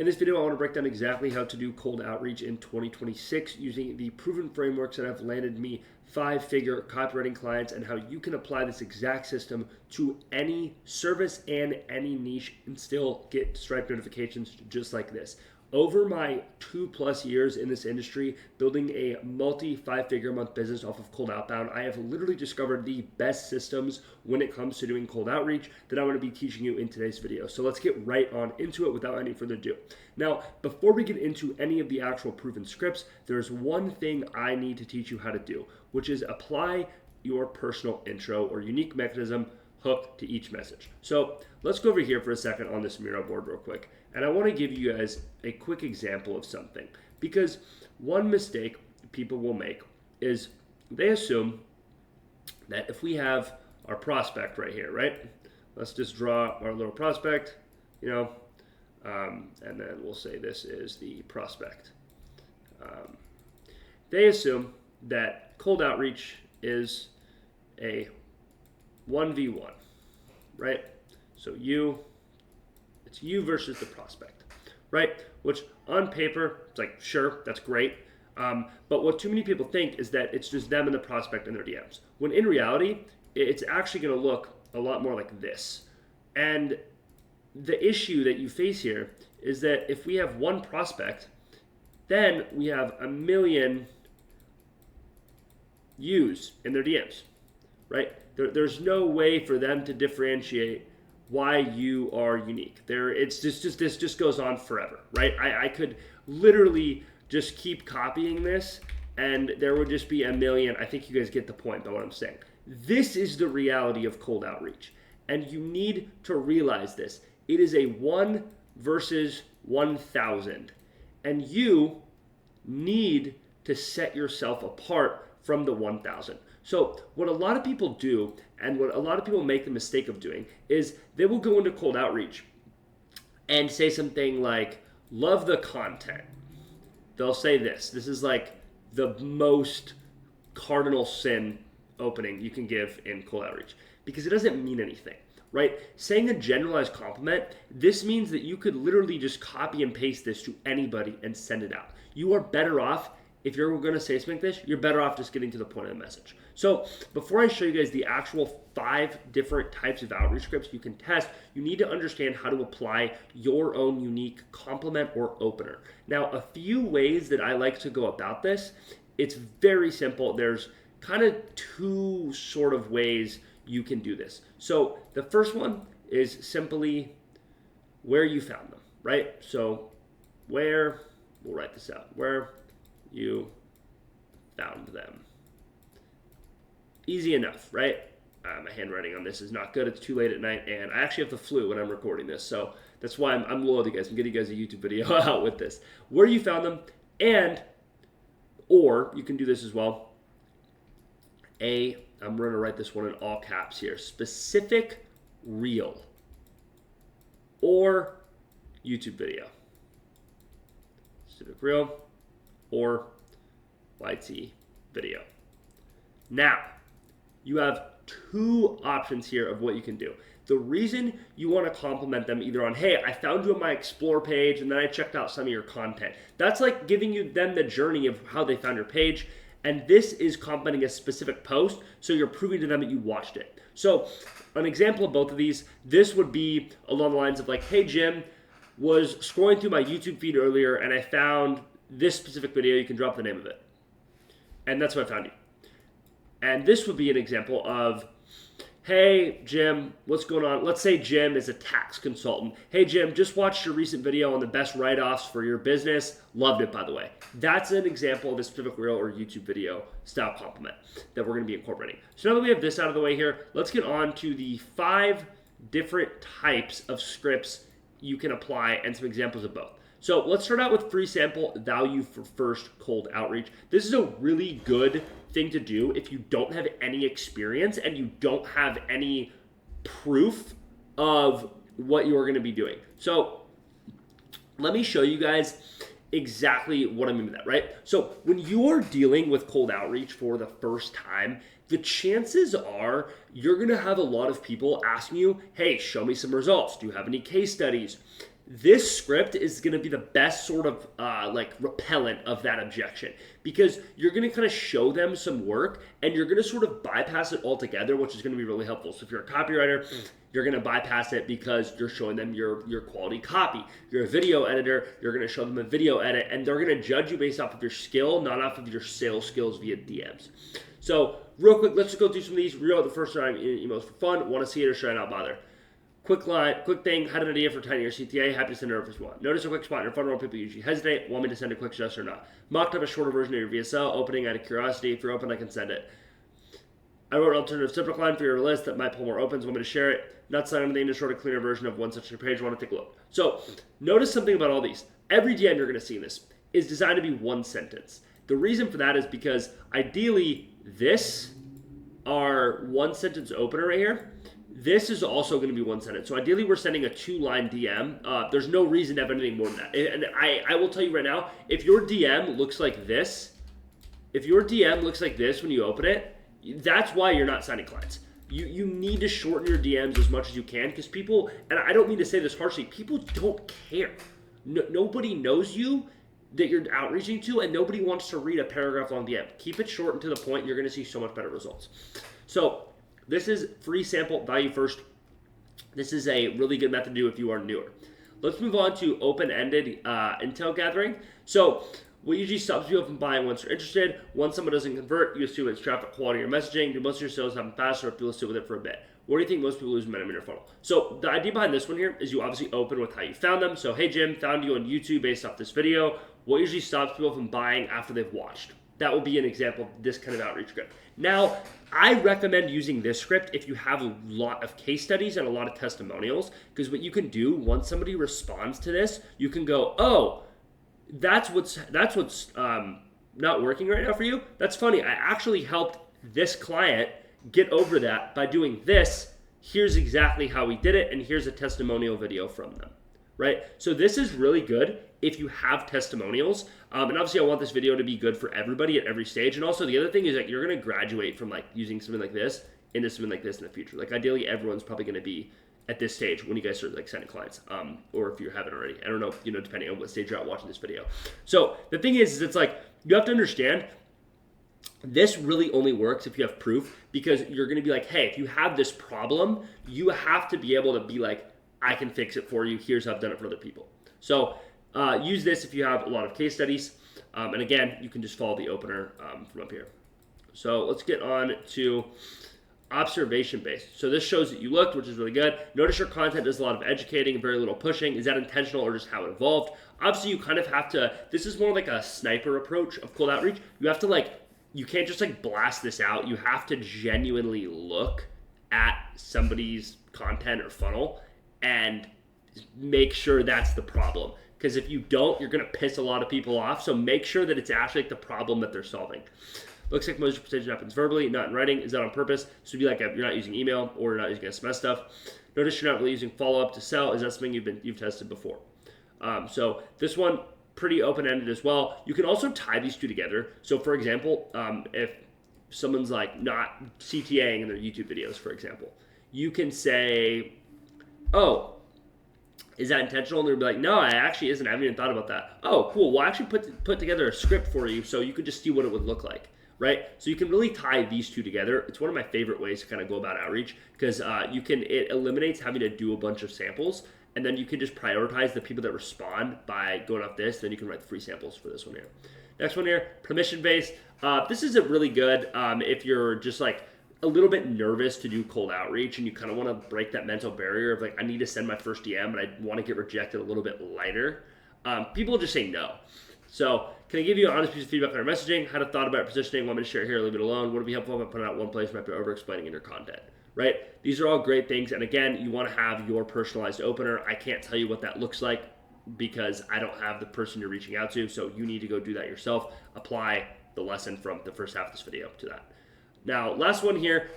In this video, I want to break down exactly how to do cold outreach in 2026 using the proven frameworks that have landed me 5-figure copywriting clients and how you can apply this exact system to any service and any niche and still get Stripe notifications just like this. Over my 2+ years in this industry, building a multi 5-figure a month business off of cold outbound, I have literally discovered the best systems when it comes to doing cold outreach that I'm going to be teaching you in today's video. So let's get right on into it without any further ado. Now, before we get into any of the actual proven scripts, there's one thing I need to teach you how to do, which is apply your personal intro or unique mechanism hook to each message. So let's go over here for a second on this Miro board real quick. And I want to give you guys a quick example of something, because one mistake people will make is they assume that if we have our prospect right here, right? Let's just draw our little prospect, and then we'll say this is the prospect. They assume that cold outreach is a 1v1, right? So it's you versus the prospect, right? Which on paper, it's like, sure, that's great. But what too many people think is that it's just them and the prospect and their DMs. When in reality, it's actually going to look a lot more like this. And the issue that you face here is that if we have one prospect, then we have a million yous in their DMs, right? There's no way for them to differentiate why you are unique. This just goes on forever, right? I could literally just keep copying this and there would just be a million. I think you guys get the point by what I'm saying. This is the reality of cold outreach. And you need to realize this. It is a 1 versus 1,000. And you need to set yourself apart from the 1,000. So what a lot of people do, and what a lot of people make the mistake of doing, is they will go into cold outreach and say something like, love the content. They'll say this is like the most cardinal sin opening you can give in cold outreach, because it doesn't mean anything, right? Saying a generalized compliment, this means that you could literally just copy and paste this to anybody and send it out. You are better off, if you're going to say something like this, you're better off just getting to the point of the message. So before I show you guys the actual 5 different types of outreach scripts you can test, you need to understand how to apply your own unique compliment or opener. Now, a few ways that I like to go about this, it's very simple. There's kind of 2 sort of ways you can do this. So the first one is simply where you found them, right? So we'll write this out, where you found them. Easy enough, right? My handwriting on this is not good. It's too late at night, and I actually have the flu when I'm recording this, so that's why I'm loyal to you guys. I'm getting you guys a YouTube video out with this. Where you found them, or you can do this as well. I'm going to write this one in all caps here. Specific reel or YouTube video. Specific reel or YT video. Now, you have 2 options here of what you can do. The reason you want to compliment them either on, hey, I found you on my Explore page and then I checked out some of your content. That's like giving them the journey of how they found your page. And this is complimenting a specific post, so you're proving to them that you watched it. So an example of both of these, this would be along the lines of like, hey, Jim, was scrolling through my YouTube feed earlier and I found this specific video. You can drop the name of it. And that's what I found you. And this would be an example of, hey, Jim, what's going on? Let's say Jim is a tax consultant. Hey, Jim, just watched your recent video on the best write-offs for your business. Loved it, by the way. That's an example of a specific reel or YouTube video style compliment that we're going to be incorporating. So now that we have this out of the way here, let's get on to the 5 different types of scripts you can apply and some examples of both. So let's start out with free sample value for first cold outreach. This is a really good thing to do if you don't have any experience and you don't have any proof of what you're going to be doing. So let me show you guys exactly what I mean by that, right? So when you're dealing with cold outreach for the first time, the chances are you're going to have a lot of people asking you, hey, show me some results. Do you have any case studies? this script is going to be the best sort of like repellent of that objection, because you're going to kind of show them some work and you're going to sort of bypass it altogether, which is going to be really helpful. So if you're a copywriter, you're going to bypass it because you're showing them your quality copy. You're a video editor, you're going to show them a video edit, and they're going to judge you based off of your skill, not off of your sales skills via DMs. So real quick, let's just go through some of these. Read out the first time emails for fun. Want to see it or should I not bother? Quick thing, had an idea for tiny or CTA, happy to send it over if you want. Notice a quick spot in your funnel where people usually hesitate, want me to send a quick suggestion or not. Mocked up a shorter version of your VSL, opening out of curiosity. If you're open, I can send it. I wrote an alternative subject line for your list that might pull more opens, want me to share it. Not sign anything, just short a cleaner version of one such page, want to take a look. So notice something about all these. Every DM you're going to see in this is designed to be one sentence. The reason for that is because ideally this are one sentence opener right here. This is also going to be one sentence. So ideally we're sending a 2-line DM. There's no reason to have anything more than that. And I will tell you right now, if your DM looks like this, when you open it, that's why you're not signing clients. You need to shorten your DMs as much as you can, because people, and I don't mean to say this harshly, people don't care. Nobody knows you that you're outreaching to, and nobody wants to read a paragraph long DM. Keep it short and to the point. You're going to see so much better results. So this is free sample, value first. This is a really good method to do if you are newer. Let's move on to open-ended intel gathering. So what usually stops people from buying once they're interested. Once someone doesn't convert, you assume it's traffic, quality, or messaging. Do most of your sales happen faster if people sit with it for a bit? What do you think most people lose momentum in your funnel? So the idea behind this one here is you obviously open with how you found them. So, hey Jim, found you on YouTube based off this video. What usually stops people from buying after they've watched? That would be an example of this kind of outreach script. Now, I recommend using this script if you have a lot of case studies and a lot of testimonials, because what you can do once somebody responds to this, you can go, oh, that's what's not working right now for you. That's funny. I actually helped this client get over that by doing this. Here's exactly how we did it, and here's a testimonial video from them, right? So this is really good if you have testimonials. And obviously I want this video to be good for everybody at every stage. And also the other thing is that you're going to graduate from like using something like this into something like this in the future. Like ideally everyone's probably going to be at this stage when you guys start like sending clients, or if you haven't already. I don't know, depending on what stage you're at watching this video. So the thing is it's like, you have to understand this really only works if you have proof, because you're going to be like, hey, if you have this problem, you have to be able to be like, I can fix it for you. Here's how I've done it for other people. So use this if you have a lot of case studies. And again, you can just follow the opener from up here. So let's get on to observation based. So this shows that you looked, which is really good. Notice your content does a lot of educating and very little pushing. Is that intentional or just how it evolved? Obviously, you kind of have to, this is more like a sniper approach of cold outreach. You have to you can't just blast this out. You have to genuinely look at somebody's content or funnel and make sure that's the problem. Because if you don't, you're going to piss a lot of people off. So make sure that it's actually the problem that they're solving. Looks like most of your percentage happens verbally, not in writing. Is that on purpose? So it'd be like if you're not using email or you're not using SMS stuff. Notice you're not really using follow-up to sell. Is that something you've tested before? So this one, pretty open-ended as well. You can also tie these two together. So for example, if someone's not CTAing in their YouTube videos, for example, you can say, oh, is that intentional? And they'll be like, no, it actually isn't. I haven't even thought about that. Oh, cool. We'll actually put together a script for you so you could just see what it would look like, right? So you can really tie these two together. It's one of my favorite ways to kind of go about outreach, because it eliminates having to do a bunch of samples, and then you can just prioritize the people that respond by going off this. Then you can write the free samples for this one here. Next one here, permission-based. This isn't really good if you're just a little bit nervous to do cold outreach and you kind of want to break that mental barrier of I need to send my first DM, but I want to get rejected a little bit lighter. People just say no. So can I give you an honest piece of feedback on our messaging? Had a thought about positioning, want me to share it here, leave it alone? Would it be helpful if I put it out one place, might be over-explaining in your content, right? These are all great things. And again, you want to have your personalized opener. I can't tell you what that looks like because I don't have the person you're reaching out to. So you need to go do that yourself. Apply the lesson from the first half of this video to that. Now, last one here,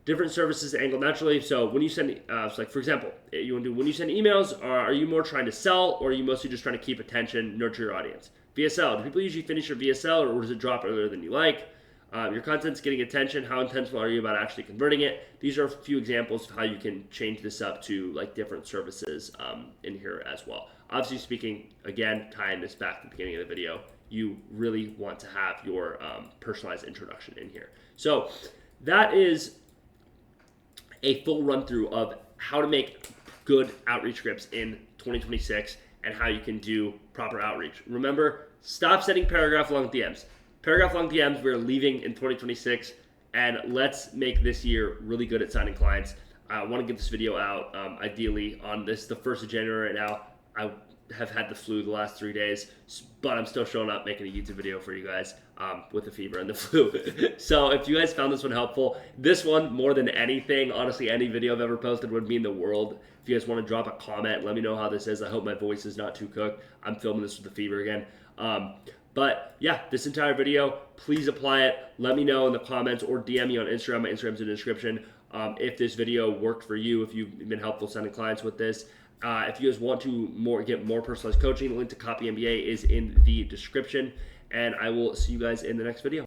different services angled naturally. So when you send, for example, when you send emails, are you more trying to sell, or are you mostly just trying to keep attention, nurture your audience? VSL, do people usually finish your VSL, or does it drop earlier than you like? Your content's getting attention. How intentional are you about actually converting it? These are a few examples of how you can change this up to like different services in here as well. Obviously speaking, again, tying this back to the beginning of the video, you really want to have your personalized introduction in here. So that is a full run through of how to make good outreach scripts in 2026 and how you can do proper outreach. Remember, stop sending paragraph long DMs. Paragraph long DMs we're leaving in 2026, and let's make this year really good at signing clients. I want to get this video out ideally on the 1st of January right now. I have had the flu the last 3 days, but I'm still showing up making a YouTube video for you guys with the fever and the flu. So if you guys found this one helpful, this one more than anything, honestly, any video I've ever posted would mean the world. If you guys want to drop a comment, let me know how this is. I hope my voice is not too cooked. I'm filming this with the fever again. But yeah, this entire video, please apply it. Let me know in the comments or DM me on Instagram. My Instagram's in the description. If this video worked for you, if you've been helpful sending clients with this. If you guys want to get more personalized coaching, the link to Copy MBA is in the description. And I will see you guys in the next video.